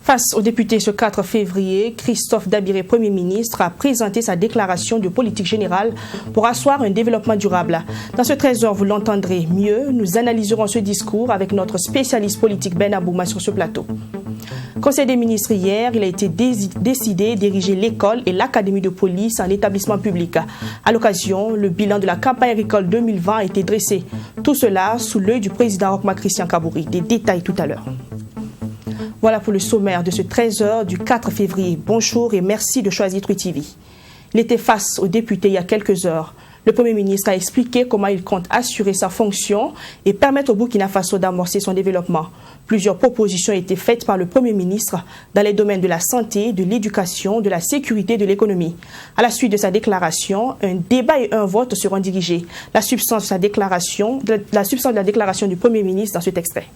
Face aux députés ce 4 février, Christophe Dabiré, Premier ministre, a présenté sa déclaration de politique générale pour asseoir un développement durable. Dans ce trésor, vous l'entendrez mieux, nous analyserons ce discours avec notre spécialiste politique Ben Abouma sur ce plateau. Conseil des ministres hier, il a été décidé d'ériger l'école et l'académie de police en établissement public. À l'occasion, le bilan de la campagne agricole 2020 a été dressé. Tout cela sous l'œil du président Roch-Marc Christian Kabouri. Des détails tout à l'heure. Voilà pour le sommaire de ce 13h du 4 février. Bonjour et merci de choisir Truy TV. Il était face aux députés il y a quelques heures. Le Premier ministre a expliqué comment il compte assurer sa fonction et permettre au Burkina Faso d'amorcer son développement. Plusieurs propositions ont été faites par le Premier ministre dans les domaines de la santé, de l'éducation, de la sécurité et de l'économie. À la suite de sa déclaration, un débat et un vote seront dirigés. La substance de la déclaration du Premier ministre dans cet extrait.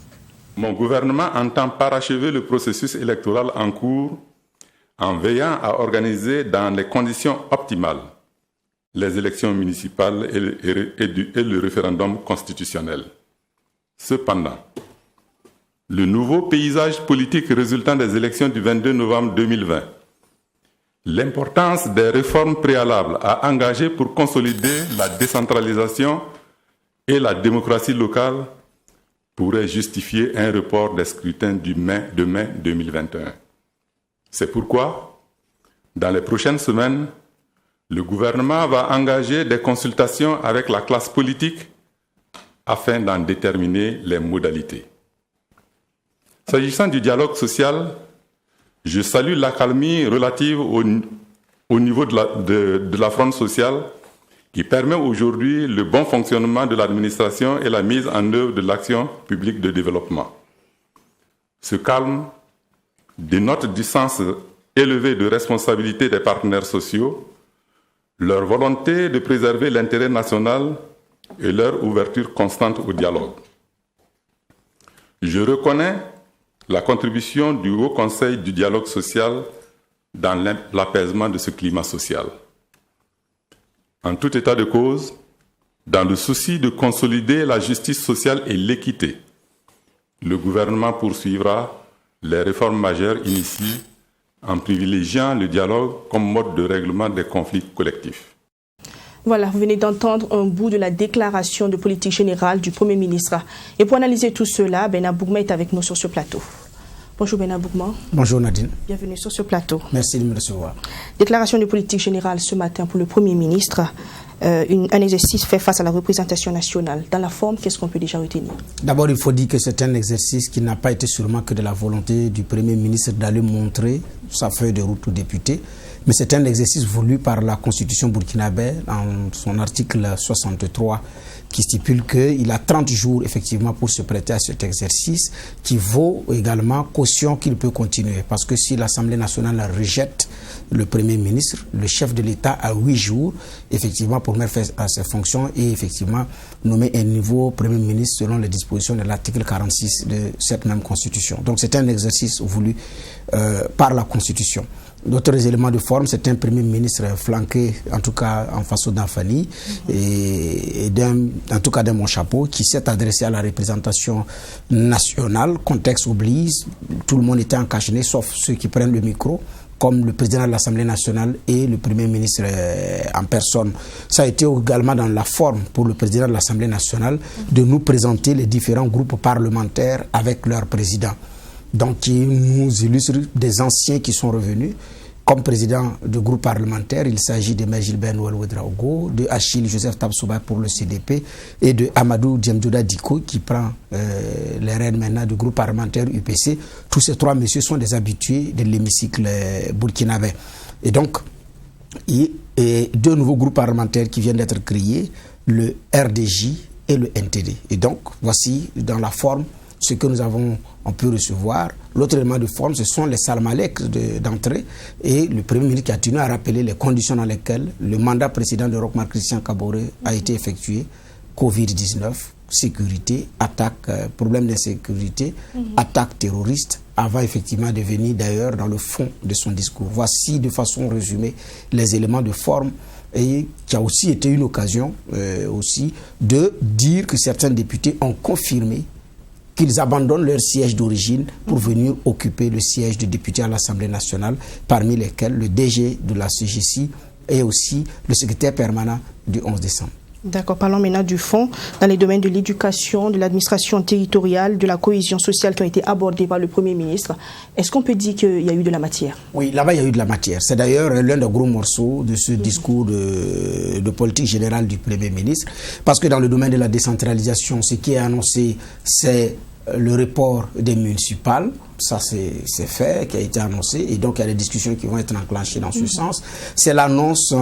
Mon gouvernement entend parachever le processus électoral en cours en veillant à organiser dans les conditions optimales les élections municipales et le référendum constitutionnel. Cependant, le nouveau paysage politique résultant des élections du 22 novembre 2020, l'importance des réformes préalables à engager pour consolider la décentralisation et la démocratie locale pourrait justifier un report des scrutins de mai 2021. C'est pourquoi, dans les prochaines semaines, le gouvernement va engager des consultations avec la classe politique afin d'en déterminer les modalités. S'agissant du dialogue social, je salue l'accalmie relative au niveau de la fronde sociale qui permet aujourd'hui le bon fonctionnement de l'administration et la mise en œuvre de l'action publique de développement. Ce calme dénote du sens élevé de responsabilité des partenaires sociaux, leur volonté de préserver l'intérêt national et leur ouverture constante au dialogue. Je reconnais la contribution du Haut Conseil du dialogue social dans l'apaisement de ce climat social. En tout état de cause, dans le souci de consolider la justice sociale et l'équité, le gouvernement poursuivra les réformes majeures initiées en privilégiant le dialogue comme mode de règlement des conflits collectifs. Voilà, vous venez d'entendre un bout de la déclaration de politique générale du Premier ministre. Et pour analyser tout cela, Ben Abouma est avec nous sur ce plateau. Bonjour Ben Abouma. Bonjour Nadine. Bienvenue sur ce plateau. Merci de me recevoir. Déclaration de politique générale ce matin pour le Premier ministre. Un exercice fait face à la représentation nationale. Dans la forme, qu'est-ce qu'on peut déjà retenir? D'abord, il faut dire que c'est un exercice qui n'a pas été seulement que de la volonté du Premier ministre d'aller montrer sa feuille de route aux députés, mais c'est un exercice voulu par la Constitution burkinabé en son article 63 qui stipule qu'il a 30 jours effectivement pour se prêter à cet exercice qui vaut également caution qu'il peut continuer. Parce que si l'Assemblée nationale rejette le Premier ministre, le chef de l'État a 8 jours effectivement pour mettre fin à ses fonctions et effectivement nommer un nouveau Premier ministre selon les dispositions de l'article 46 de cette même Constitution. Donc c'est un exercice voulu par la Constitution. D'autres éléments de forme, c'est un Premier ministre flanqué, en tout cas en face d'Anfani, et en tout cas de mon chapeau, qui s'est adressé à la représentation nationale. Contexte oblige, tout le monde était en cache-nez, sauf ceux qui prennent le micro, comme le président de l'Assemblée nationale et le Premier ministre en personne. Ça a été également dans la forme pour le président de l'Assemblée nationale de nous présenter les différents groupes parlementaires avec leur président. Donc, qui nous illustre des anciens qui sont revenus. Comme président du groupe parlementaire, il s'agit de Gilbert Noël Ouedraogo, de Achille Joseph Tabsouba pour le CDP et de Amadou Diamdouda Diko qui prend les rênes maintenant du groupe parlementaire UPC. Tous ces trois messieurs sont des habitués de l'hémicycle burkinabé. Et donc, il y a deux nouveaux groupes parlementaires qui viennent d'être créés, le RDJ et le NTD. Et donc, voici dans la forme ce que on peut recevoir. L'autre élément de forme, ce sont les salmaleks d'entrée et le Premier ministre qui a tenu à rappeler les conditions dans lesquelles le mandat précédent de Roch-Marc Christian Kabouri a été effectué Covid-19, sécurité, attaque, problème d'insécurité, attaque terroriste, avant effectivement de venir d'ailleurs dans le fond de son discours. Voici de façon résumée les éléments de forme et qui a aussi été une occasion aussi de dire que certains députés ont confirmé qu'ils abandonnent leur siège d'origine pour venir occuper le siège de député à l'Assemblée nationale, parmi lesquels le DG de la CGC et aussi le secrétaire permanent du 11 décembre. D'accord, parlons maintenant du fond, dans les domaines de l'éducation, de l'administration territoriale, de la cohésion sociale qui ont été abordés par le Premier ministre. Est-ce qu'on peut dire qu'il y a eu de la matière? Oui, là-bas, il y a eu de la matière. C'est d'ailleurs l'un des gros morceaux de ce discours de politique générale du Premier ministre. Parce que dans le domaine de la décentralisation, ce qui est annoncé, c'est le report des municipales. Ça, c'est fait, qui a été annoncé. Et donc, il y a des discussions qui vont être enclenchées dans ce sens. C'est l'annonce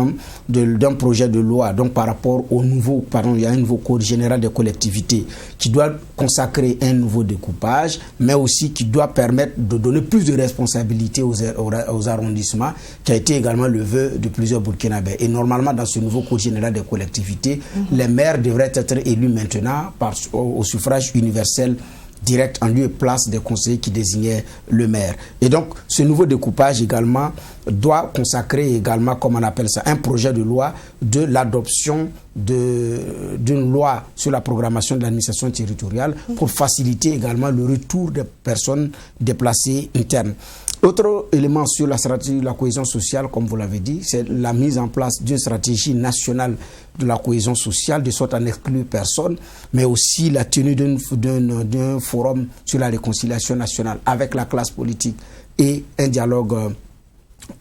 d'un projet de loi. Donc, par rapport au il y a un nouveau code général des collectivités qui doit consacrer un nouveau découpage, mais aussi qui doit permettre de donner plus de responsabilités aux arrondissements, qui a été également le vœu de plusieurs Burkinabés. Et normalement, dans ce nouveau code général des collectivités, les maires devraient être élus maintenant au suffrage universel direct en lieu et place des conseillers qui désignaient le maire. Et donc, ce nouveau découpage également doit consacrer également, comme on appelle ça, un projet de loi de l'adoption d'une loi sur la programmation de l'administration territoriale pour faciliter également le retour des personnes déplacées internes. Autre élément sur la stratégie de la cohésion sociale, comme vous l'avez dit, c'est la mise en place d'une stratégie nationale de la cohésion sociale, de sorte à n'exclure personne, mais aussi la tenue d'un forum sur la réconciliation nationale avec la classe politique et un dialogue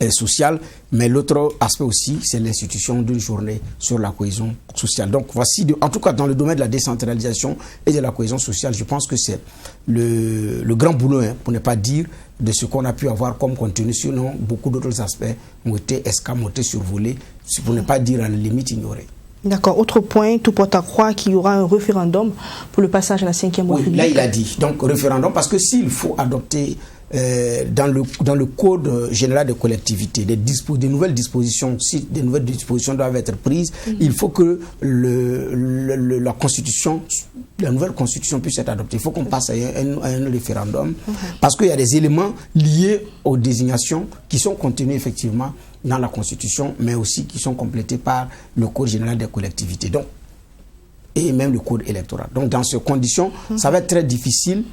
social. Mais l'autre aspect aussi, c'est l'institution d'une journée sur la cohésion sociale. Donc voici, en tout cas dans le domaine de la décentralisation et de la cohésion sociale, je pense que c'est le grand boulot, pour ne pas dire de ce qu'on a pu avoir comme contenu. Sinon, beaucoup d'autres aspects ont été escamotés, survolés, pour ne pas dire à la limite ignorés. D'accord. Autre point, tout porte à croire qu'il y aura un référendum pour le passage à la 5e République. Oui, là il a dit. Donc référendum, parce que s'il faut adopter dans le code général des collectivités des nouvelles dispositions, si des nouvelles dispositions doivent être prises, il faut que la nouvelle constitution puisse être adoptée. Il faut qu'on passe à un référendum, parce qu'il y a des éléments liés aux désignations qui sont contenus effectivement dans la constitution, mais aussi qui sont complétés par le code général des collectivités, donc, et même le code électoral. Donc dans ces conditions, ça va être très difficile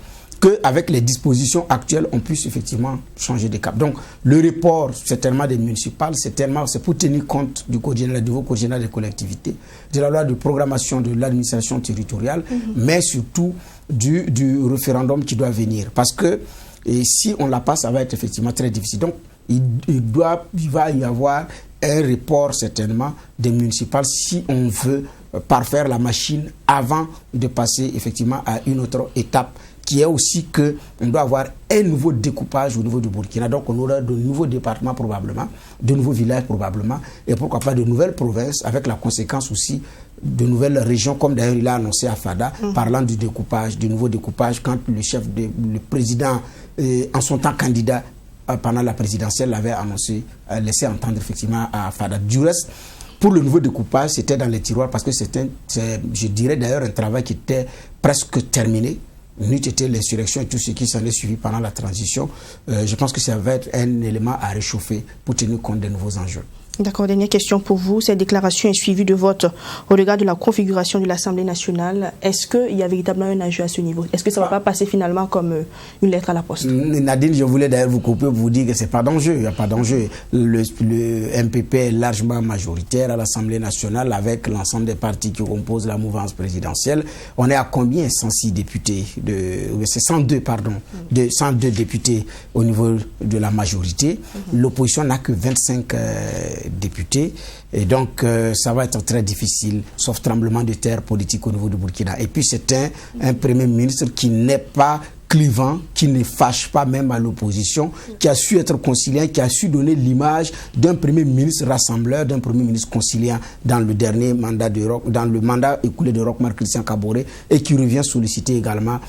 qu'avec les dispositions actuelles, on puisse effectivement changer de cap. Donc, le report, certainement des municipales, c'est pour tenir compte du nouveau code général des collectivités, de la loi de programmation de l'administration territoriale, mais surtout du référendum qui doit venir. Parce que si on la passe, ça va être effectivement très difficile. Donc, il va y avoir un report certainement des municipales si on veut parfaire la machine avant de passer effectivement à une autre étape, qui est aussi qu'on doit avoir un nouveau découpage au niveau du Burkina. Donc on aura de nouveaux départements probablement, de nouveaux villages probablement, et pourquoi pas de nouvelles provinces, avec la conséquence aussi de nouvelles régions, comme d'ailleurs il a annoncé à Fada, parlant du découpage, du nouveau découpage, quand le président, en son temps candidat pendant la présidentielle, l'avait annoncé, laissé entendre effectivement à Fada. Du reste, pour le nouveau découpage, c'était dans les tiroirs, parce que je dirais d'ailleurs un travail qui était presque terminé. N'eût été l'insurrection et tout ce qui s'en est suivi pendant la transition, je pense que ça va être un élément à réchauffer pour tenir compte des nouveaux enjeux. D'accord, dernière question pour vous. Cette déclaration est suivie de vote au regard de la configuration de l'Assemblée nationale. Est-ce qu'il y a véritablement un enjeu à ce niveau? Est-ce que ça ne va pas passer finalement comme une lettre à la poste? Nadine, je voulais d'ailleurs vous couper pour vous dire que ce n'est pas d'enjeu. Il n'y a pas d'enjeu. Le MPP est largement majoritaire à l'Assemblée nationale avec l'ensemble des partis qui composent la mouvance présidentielle. On est à combien? 106 députés. C'est 102, pardon. 102 députés au niveau de la majorité. L'opposition n'a que 25 députés, et donc ça va être très difficile, sauf tremblement de terre politique au niveau du Burkina. Et puis c'est un premier ministre qui n'est pas clivant, qui ne fâche pas même à l'opposition, qui a su être conciliant, qui a su donner l'image d'un premier ministre rassembleur, d'un premier ministre conciliant dans le dernier mandat dans le mandat écoulé de Roch-Marc Christian Kaboré, et qui revient solliciter également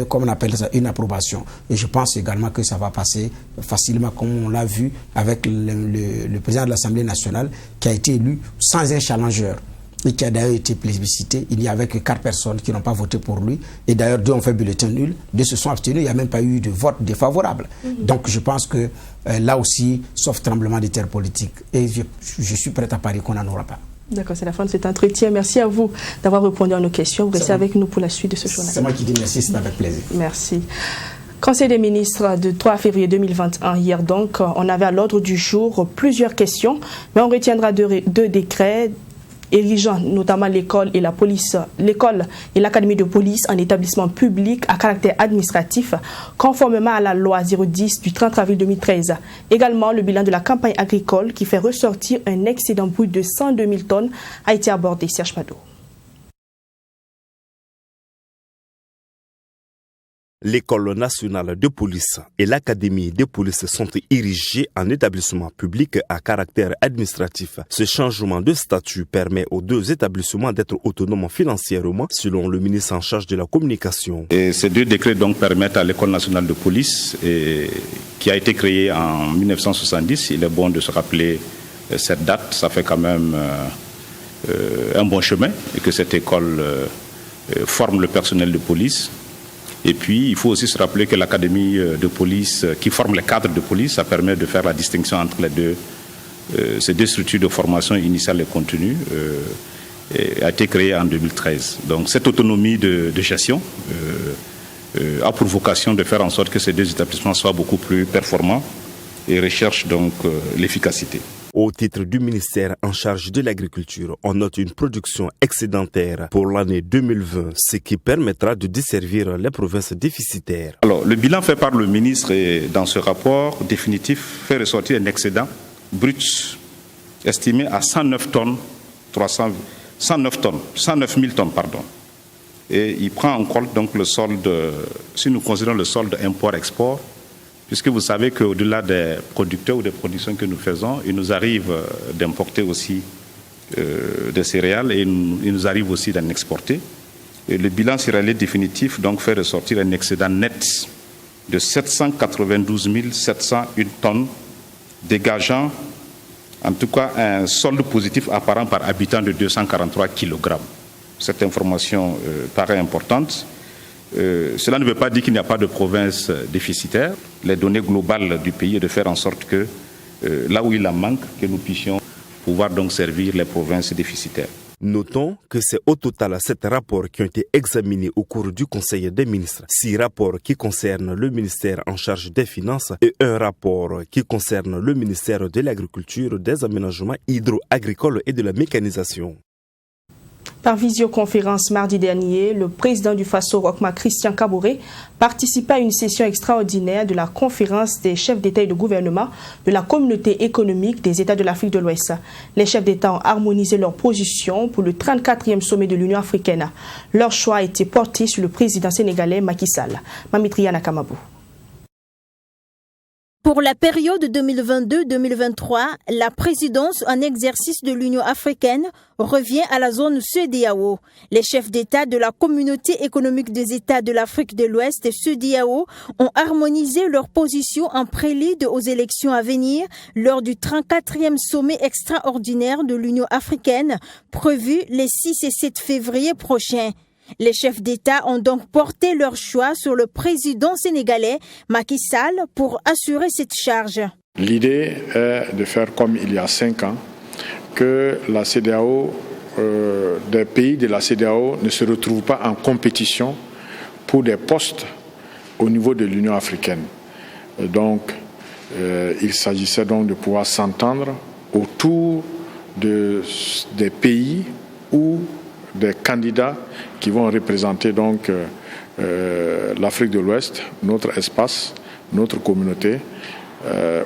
comme on appelle ça, une approbation. Et je pense également que ça va passer facilement, comme on l'a vu avec le président de l'Assemblée nationale, qui a été élu sans un challenger. et qui a d'ailleurs été plébiscité. Il n'y avait que 4 personnes qui n'ont pas voté pour lui. Et d'ailleurs, 2 ont fait bulletin nul, 2 se sont abstenus. Il n'y a même pas eu de vote défavorable. Donc je pense que là aussi, sauf tremblement de terre politique, et je suis prêt à parier qu'on n'en aura pas. D'accord, c'est la fin de cet entretien. Merci à vous d'avoir répondu à nos questions. Vous restez avec nous pour la suite de ce journal. C'est moi qui dis merci, c'est avec plaisir. Merci. Conseil des ministres du 3 février 2021, hier donc, on avait à l'ordre du jour plusieurs questions, mais on retiendra deux décrets érigeant notamment l'école et l'académie de police en établissement public à caractère administratif, conformément à la loi 010 du 30 avril 2013. Également, le bilan de la campagne agricole qui fait ressortir un excédent brut de 102 000 tonnes a été abordé. Serge Pado. L'école nationale de police et l'académie de police sont érigées en établissement public à caractère administratif. Ce changement de statut permet aux 2 établissements d'être autonomes financièrement, selon le ministre en charge de la communication. Et ces 2 décrets donc permettent à l'école nationale de police, qui a été créée en 1970, il est bon de se rappeler cette date, ça fait quand même un bon chemin, et que cette école forme le personnel de police. Et puis, il faut aussi se rappeler que l'académie de police, qui forme les cadres de police, ça permet de faire la distinction entre ces 2 structures de formation initiale et continue, a été créée en 2013. Donc, cette autonomie de gestion a pour vocation de faire en sorte que ces 2 établissements soient beaucoup plus performants et recherchent donc l'efficacité. Au titre du ministère en charge de l'agriculture, on note une production excédentaire pour l'année 2020, ce qui permettra de desservir les provinces déficitaires. Alors, le bilan fait par le ministre et dans ce rapport définitif fait ressortir un excédent brut estimé à 109 000 tonnes. Et il prend en compte donc le solde, si nous considérons le solde import-export, puisque vous savez qu'au-delà des producteurs ou des productions que nous faisons, il nous arrive d'importer aussi des céréales et il nous arrive aussi d'en exporter. Et le bilan céréalier définitif donc fait ressortir un excédent net de 792 701 tonnes, dégageant en tout cas un solde positif apparent par habitant de 243 kg. Cette information paraît importante. Cela ne veut pas dire qu'il n'y a pas de province déficitaire. Les données globales du pays est de faire en sorte que là où il en manque, que nous puissions pouvoir donc servir les provinces déficitaires. Notons que c'est au total 7 rapports qui ont été examinés au cours du Conseil des ministres. 6 rapports qui concernent le ministère en charge des Finances et 1 rapport qui concerne le ministère de l'Agriculture, des Aménagements hydro-agricoles et de la mécanisation. Par visioconférence mardi dernier, le président du Faso, Rochma Christian Kaboré, participait à une session extraordinaire de la conférence des chefs d'État et de gouvernement de la communauté économique des États de l'Afrique de l'Ouest. Les chefs d'État ont harmonisé leurs positions pour le 34e sommet de l'Union africaine. Leur choix a été porté sur le président sénégalais Macky Sall. Mamitriana Kamabou. Pour la période 2022-2023, la présidence en exercice de l'Union africaine revient à la zone CEDEAO. Les chefs d'État de la communauté économique des États de l'Afrique de l'Ouest et CEDEAO ont harmonisé leurs positions en prélude aux élections à venir lors du 34e sommet extraordinaire de l'Union africaine prévu les 6 et 7 février prochains. Les chefs d'État ont donc porté leur choix sur le président sénégalais Macky Sall pour assurer cette charge. L'idée est de faire comme il y a 5 ans, que la CEDEAO, des pays de la CEDEAO ne se retrouvent pas en compétition pour des postes au niveau de l'Union africaine. Donc, il s'agissait donc de pouvoir s'entendre autour des pays où des candidats qui vont représenter donc l'Afrique de l'Ouest, notre espace, notre communauté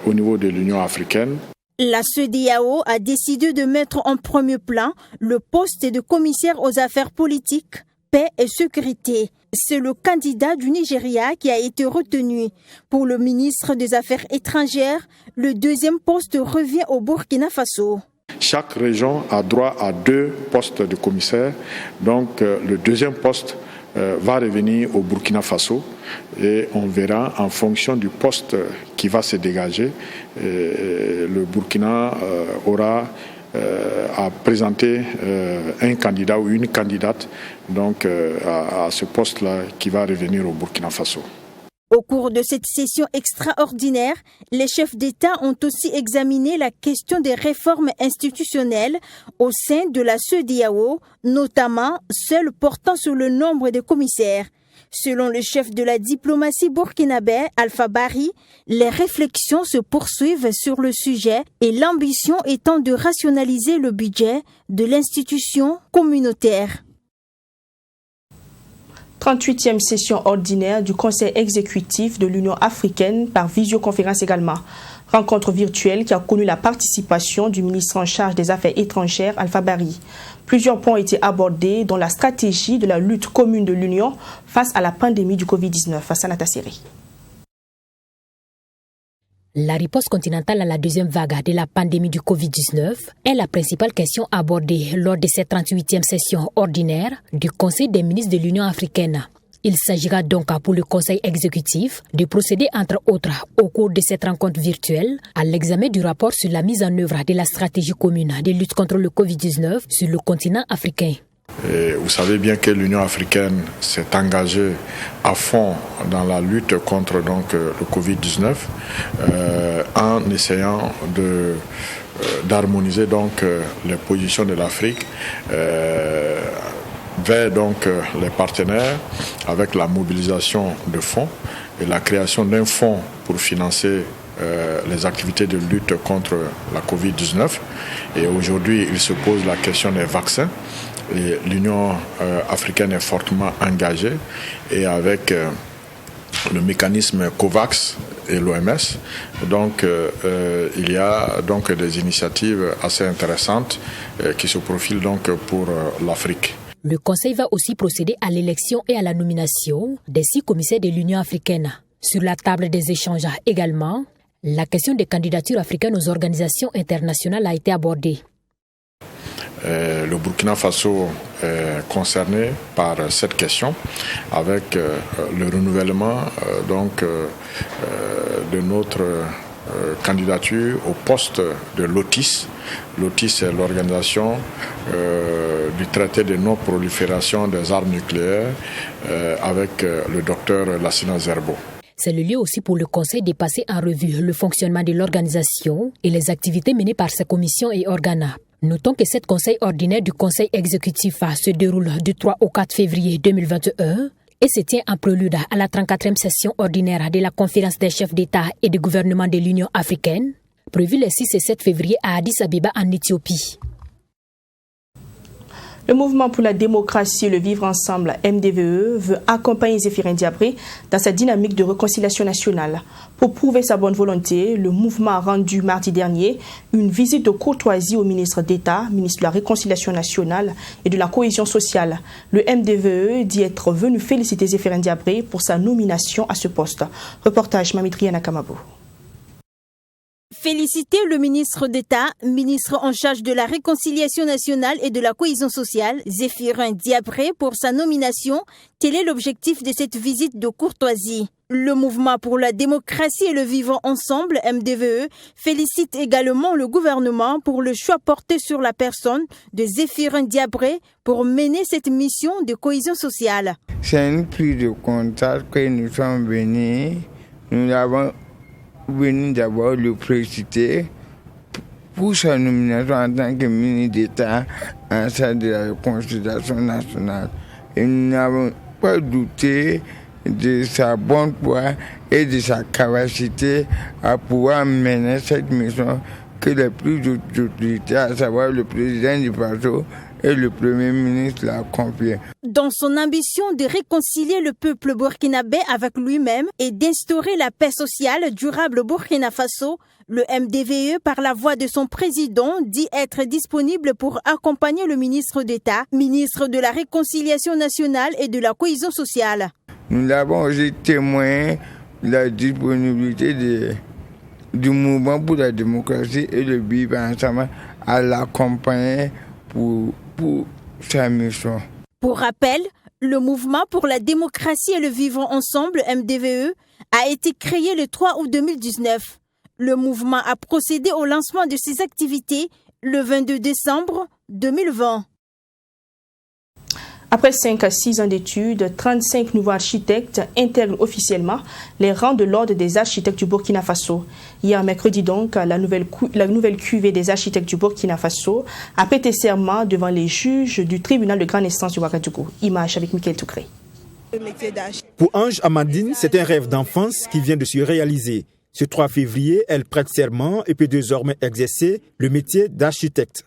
au niveau de l'Union africaine. La CEDEAO a décidé de mettre en premier plan le poste de commissaire aux affaires politiques, paix et sécurité. C'est le candidat du Nigeria qui a été retenu. Pour le ministre des Affaires étrangères, le deuxième poste revient au Burkina Faso. Chaque région a droit à 2 postes de commissaire. Donc le deuxième poste va revenir au Burkina Faso et on verra en fonction du poste qui va se dégager. Le Burkina aura à présenter un candidat ou une candidate donc, à ce poste-là qui va revenir au Burkina Faso. Au cours de cette session extraordinaire, les chefs d'État ont aussi examiné la question des réformes institutionnelles au sein de la CEDEAO, notamment celle portant sur le nombre de commissaires. Selon le chef de la diplomatie burkinabé, Alpha Bari, les réflexions se poursuivent sur le sujet et l'ambition étant de rationaliser le budget de l'institution communautaire. 38e session ordinaire du Conseil exécutif de l'Union africaine par visioconférence également. Rencontre virtuelle qui a connu la participation du ministre en charge des Affaires étrangères, Alpha Bari. Plusieurs points ont été abordés, dont la stratégie de la lutte commune de l'Union face à la pandémie du Covid-19. Face à Natasseri. La riposte continentale à la deuxième vague de la pandémie du Covid-19 est la principale question abordée lors de cette 38e session ordinaire du Conseil des ministres de l'Union africaine. Il s'agira donc pour le Conseil exécutif de procéder entre autres au cours de cette rencontre virtuelle à l'examen du rapport sur la mise en œuvre de la stratégie commune de lutte contre le Covid-19 sur le continent africain. Et vous savez bien que l'Union africaine s'est engagée à fond dans la lutte contre donc, le Covid-19 en essayant d'harmoniser donc, les positions de l'Afrique vers donc, les partenaires avec la mobilisation de fonds et la création d'un fonds pour financer les activités de lutte contre la Covid-19. Et aujourd'hui, il se pose la question des vaccins. Et l'Union africaine est fortement engagée et avec le mécanisme COVAX et l'OMS, donc il y a donc des initiatives assez intéressantes qui se profilent donc pour l'Afrique. Le Conseil va aussi procéder à l'élection et à la nomination des 6 commissaires de l'Union africaine. Sur la table des échanges également, la question des candidatures africaines aux organisations internationales a été abordée. Le Burkina Faso est concerné par cette question avec le renouvellement de notre candidature au poste de l'OTIS. L'OTIS est l'organisation du traité de non-prolifération des armes nucléaires avec le docteur Lassina Zerbo. C'est le lieu aussi pour le Conseil de passer en revue le fonctionnement de l'organisation et les activités menées par ses commissions et organes. Notons que cette conseil ordinaire du Conseil exécutif se déroule du 3 au 4 février 2021 et se tient en prélude à la 34e session ordinaire de la conférence des chefs d'État et de gouvernement de l'Union africaine, prévue les 6 et 7 février à Addis Abeba en Éthiopie. Le mouvement pour la démocratie et le vivre ensemble, MDVE, veut accompagner Zéphirin Diabré dans sa dynamique de réconciliation nationale. Pour prouver sa bonne volonté, le mouvement a rendu mardi dernier une visite de courtoisie au ministre d'État, ministre de la Réconciliation nationale et de la cohésion sociale. Le MDVE dit être venu féliciter Zéphirin Diabré pour sa nomination à ce poste. Reportage Mamitria Nakamabo. Féliciter le ministre d'État, ministre en charge de la Réconciliation nationale et de la cohésion sociale, Zéphirin Diabré, pour sa nomination, tel est l'objectif de cette visite de courtoisie. Le mouvement pour la démocratie et le vivre ensemble, MDVE, félicite également le gouvernement pour le choix porté sur la personne de Zéphirin Diabré pour mener cette mission de cohésion sociale. C'est une prise de contact que nous sommes venus. Nous avons venu d'abord le féliciter pour sa nomination en tant que ministre d'État en charge de la réconciliation nationale. Et nous n'avons pas douté de sa bonne foi et de sa capacité à pouvoir mener cette mission que les plus d'autorité, à savoir le président du Faso et le Premier ministre, l'a confié. Dans son ambition de réconcilier le peuple burkinabé avec lui-même et d'instaurer la paix sociale durable au Burkina Faso, le MDVE, par la voix de son président, dit être disponible pour accompagner le ministre d'État, ministre de la Réconciliation nationale et de la cohésion sociale. Nous avons aussi témoigné de la disponibilité du mouvement pour la démocratie et le vivre ensemble à l'accompagner pour sa mission. Pour rappel, le mouvement pour la démocratie et le vivre ensemble, MDVE, a été créé le 3 août 2019. Le mouvement a procédé au lancement de ses activités le 22 décembre 2020. Après 5 à 6 ans d'études, 35 nouveaux architectes intègrent officiellement les rangs de l'Ordre des architectes du Burkina Faso. Hier mercredi donc, la nouvelle cuvée des architectes du Burkina Faso a prêté serment devant les juges du tribunal de grande instance du Ouagadougou. Image avec Michael Toukré. Pour Ange Amandine, c'est un rêve d'enfance qui vient de se réaliser. Ce 3 février, elle prête serment et peut désormais exercer le métier d'architecte.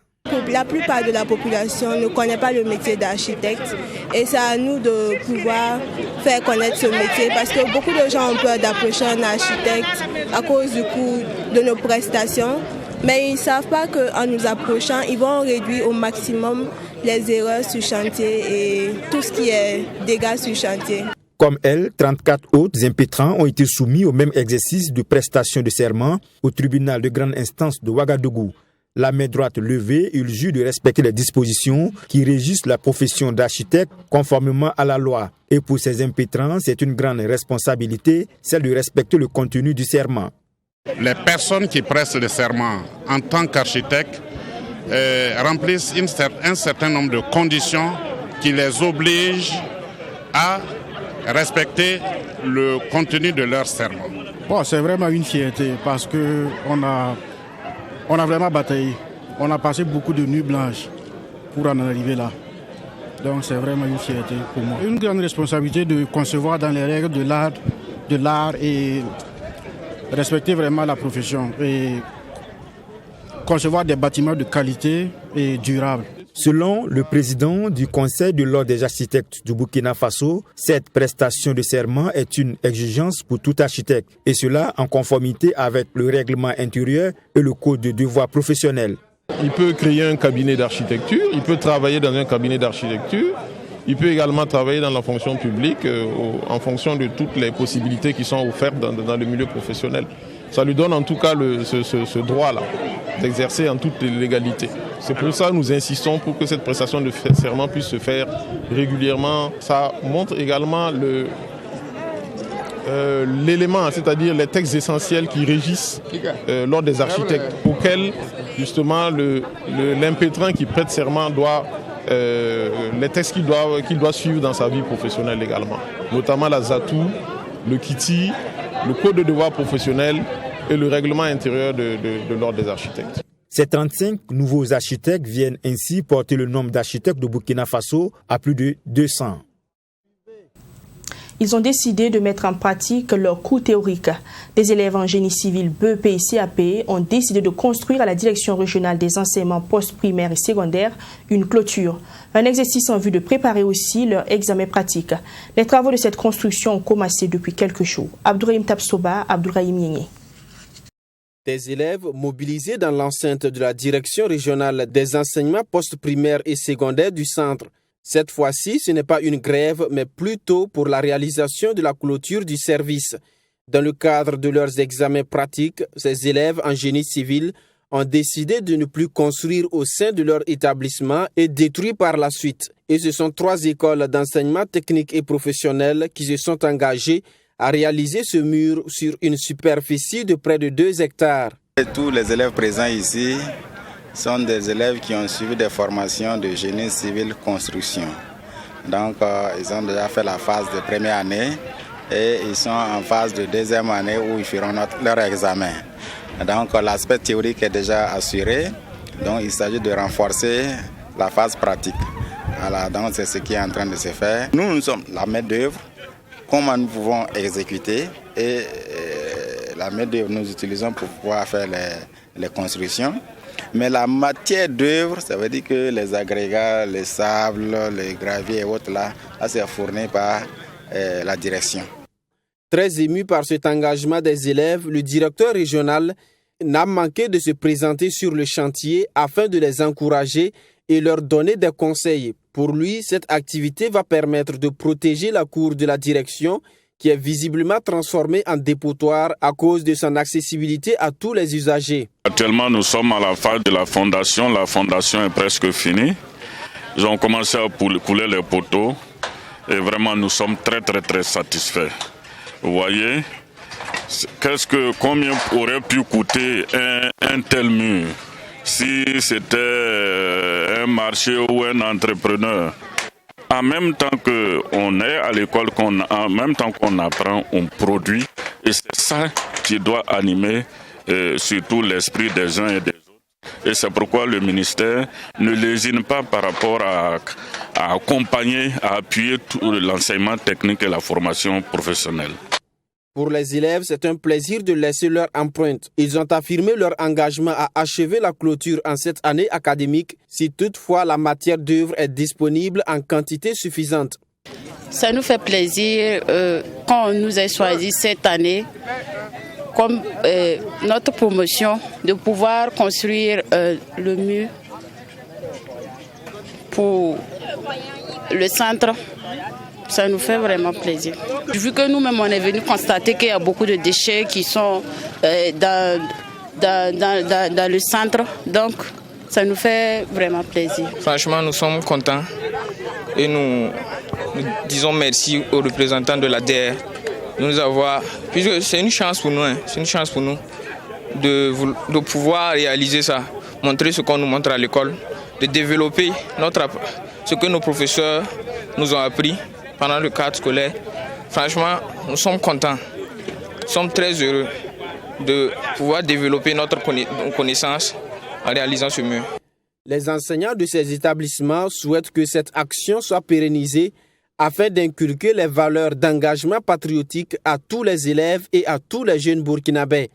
La plupart de la population ne connaît pas le métier d'architecte et c'est à nous de pouvoir faire connaître ce métier parce que beaucoup de gens ont peur d'approcher un architecte à cause du coût de nos prestations, mais ils ne savent pas qu'en nous approchant, ils vont réduire au maximum les erreurs sur chantier et tout ce qui est dégâts sur chantier. Comme elle, 34 autres impétrants ont été soumis au même exercice de prestation de serment au tribunal de grande instance de Ouagadougou. La main droite levée, il jure de respecter les dispositions qui régissent la profession d'architecte conformément à la loi. Et pour ces impétrants, c'est une grande responsabilité, celle de respecter le contenu du serment. Les personnes qui prestent le serment en tant qu'architectes remplissent un certain nombre de conditions qui les obligent à respecter le contenu de leur serment. Bon, c'est vraiment une fierté parce qu'on a vraiment bataillé. On a passé beaucoup de nuits blanches pour en arriver là. Donc c'est vraiment une fierté pour moi. Une grande responsabilité de concevoir dans les règles de l'art et respecter vraiment la profession et concevoir des bâtiments de qualité et durables. Selon le président du Conseil de l'Ordre des architectes du Burkina Faso, cette prestation de serment est une exigence pour tout architecte, et cela en conformité avec le règlement intérieur et le code de devoir professionnel. Il peut créer un cabinet d'architecture, il peut travailler dans un cabinet d'architecture, il peut également travailler dans la fonction publique en fonction de toutes les possibilités qui sont offertes dans le milieu professionnel. Ça lui donne en tout cas ce droit-là d'exercer en toute légalité. C'est pour ça que nous insistons pour que cette prestation de serment puisse se faire régulièrement. Ça montre également l'élément, c'est-à-dire les textes essentiels qui régissent l'ordre des architectes, auxquels justement l'impétrant qui prête serment doit les textes qu'il doit suivre dans sa vie professionnelle également, notamment la ZATU, le KITI, le code de devoir professionnel et le règlement intérieur de l'ordre des architectes. Ces 35 nouveaux architectes viennent ainsi porter le nombre d'architectes de Burkina Faso à plus de 200. Ils ont décidé de mettre en pratique leurs cours théoriques. Des élèves en génie civil BEP et CAP ont décidé de construire à la Direction régionale des enseignements post-primaires et secondaires une clôture. Un exercice en vue de préparer aussi leur examen pratique. Les travaux de cette construction ont commencé depuis quelques jours. Abdourahim Tapsoba, Abdourahim Yéngé. Des élèves mobilisés dans l'enceinte de la Direction régionale des enseignements post-primaires et secondaires du centre. Cette fois-ci, ce n'est pas une grève, mais plutôt pour la réalisation de la clôture du service. Dans le cadre de leurs examens pratiques, ces élèves en génie civil ont décidé de ne plus construire au sein de leur établissement et détruire par la suite. Et ce sont 3 écoles d'enseignement technique et professionnel qui se sont engagées à réaliser ce mur sur une superficie de près de 2 hectares. Tous les élèves présents ici sont des élèves qui ont suivi des formations de génie civil construction. Donc, ils ont déjà fait la phase de première année et ils sont en phase de deuxième année où ils feront leur examen. Donc, l'aspect théorique est déjà assuré. Donc, il s'agit de renforcer la phase pratique. Voilà, donc c'est ce qui est en train de se faire. Nous sommes la main-d'œuvre. Comment nous pouvons exécuter et la main-d'œuvre nous utilisons pour pouvoir faire les constructions. Mais la matière d'œuvre, ça veut dire que les agrégats, les sables, les graviers et autres, là c'est fourni par la direction. Très ému par cet engagement des élèves, le directeur régional n'a manqué de se présenter sur le chantier afin de les encourager et leur donner des conseils. Pour lui, cette activité va permettre de protéger la cour de la direction qui est visiblement transformée en dépotoir à cause de son accessibilité à tous les usagers. Actuellement, nous sommes à la phase de la fondation. La fondation est presque finie. Ils ont commencé à couler les poteaux et vraiment nous sommes très satisfaits. Vous voyez, combien aurait pu coûter un tel mur? si c'était un marché ou un entrepreneur. En même temps qu'on est à l'école, en même temps qu'on apprend, on produit. Et c'est ça qui doit animer surtout l'esprit des uns et des autres. Et c'est pourquoi le ministère ne lésine pas par rapport à accompagner, à appuyer tout l'enseignement technique et la formation professionnelle. Pour les élèves, c'est un plaisir de laisser leur empreinte. Ils ont affirmé leur engagement à achever la clôture en cette année académique si toutefois la matière d'œuvre est disponible en quantité suffisante. Ça nous fait plaisir quand on nous a choisi cette année comme notre promotion de pouvoir construire le mur pour le centre. Ça nous fait vraiment plaisir. Vu que nous-mêmes, on est venu constater qu'il y a beaucoup de déchets qui sont dans le centre. Donc, ça nous fait vraiment plaisir. Franchement, nous sommes contents et nous disons merci aux représentants de la DR de nous avoir... Puisque c'est une chance pour nous, c'est une chance pour nous de pouvoir réaliser ça, montrer ce qu'on nous montre à l'école, de développer ce que nos professeurs nous ont appris pendant le cadre scolaire. Franchement, nous sommes contents, nous sommes très heureux de pouvoir développer notre connaissance en réalisant ce mur. Les enseignants de ces établissements souhaitent que cette action soit pérennisée afin d'inculquer les valeurs d'engagement patriotique à tous les élèves et à tous les jeunes burkinabés.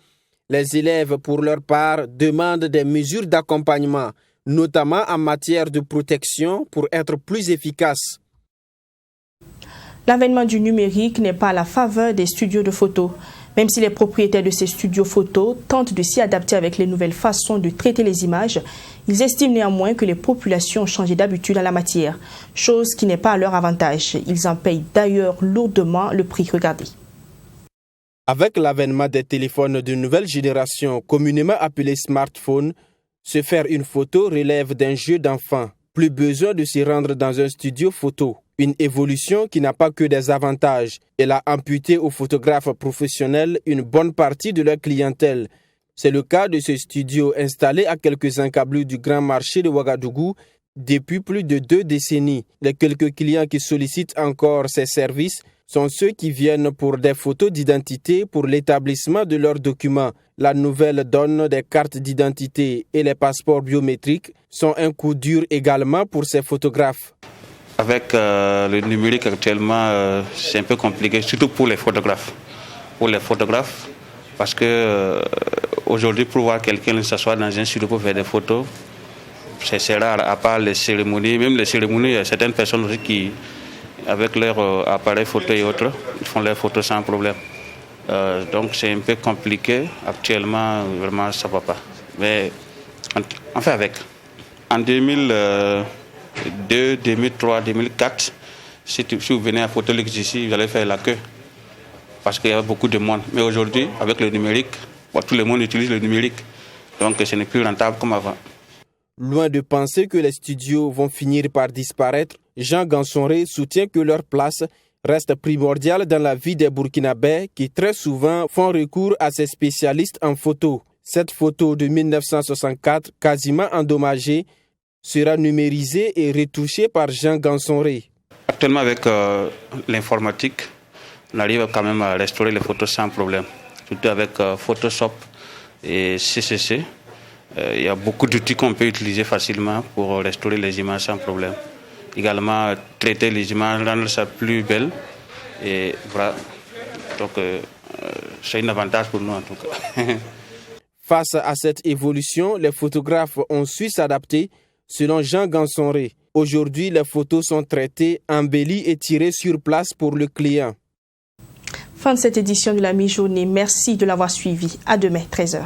Les élèves, pour leur part, demandent des mesures d'accompagnement, notamment en matière de protection, pour être plus efficaces. L'avènement du numérique n'est pas à la faveur des studios de photos. Même si les propriétaires de ces studios photos tentent de s'y adapter avec les nouvelles façons de traiter les images, ils estiment néanmoins que les populations ont changé d'habitude en la matière, chose qui n'est pas à leur avantage. Ils en payent d'ailleurs lourdement le prix. Regardez. Avec l'avènement des téléphones de nouvelle génération, communément appelés smartphones, se faire une photo relève d'un jeu d'enfant. Plus besoin de s'y rendre dans un studio photo. Une évolution qui n'a pas que des avantages. Elle a amputé aux photographes professionnels une bonne partie de leur clientèle. C'est le cas de ce studio installé à quelques encablures du grand marché de Ouagadougou depuis plus de 2 décennies. Les quelques clients qui sollicitent encore ces services sont ceux qui viennent pour des photos d'identité pour l'établissement de leurs documents. La nouvelle donne des cartes d'identité et les passeports biométriques sont un coup dur également pour ces photographes. Avec le numérique actuellement, c'est un peu compliqué, surtout pour les photographes. Pour les photographes, parce que aujourd'hui, pour voir quelqu'un s'asseoir dans un studio pour faire des photos, c'est rare, à part les cérémonies. Même les cérémonies, il y a certaines personnes aussi qui, avec leur appareil photo et autres, ils font leurs photos sans problème. Donc c'est un peu compliqué. Actuellement, vraiment, ça ne va pas. Mais on fait avec. En 2002, 2003, 2004, si vous venez à Photolux ici, vous allez faire la queue. Parce qu'il y avait beaucoup de monde. Mais aujourd'hui, avec le numérique, tout le monde utilise le numérique. Donc ce n'est plus rentable comme avant. Loin de penser que les studios vont finir par disparaître, Jean Gansonré soutient que leur place reste primordiale dans la vie des Burkinabés qui très souvent font recours à ces spécialistes en photo. Cette photo de 1964, quasiment endommagée, sera numérisée et retouchée par Jean Gansonré. Actuellement, avec l'informatique, on arrive quand même à restaurer les photos sans problème. Surtout avec Photoshop et CCC. Il y a beaucoup d'outils qu'on peut utiliser facilement pour restaurer les images sans problème. Également, traiter les images, rendre ça plus belle. Et voilà. Donc, c'est un avantage pour nous en tout cas. Face à cette évolution, les photographes ont su s'adapter, selon Jean Gansonré. Aujourd'hui, les photos sont traitées, embellies et tirées sur place pour le client. Fin de cette édition de la mi-journée. Merci de l'avoir suivi. À demain, 13h.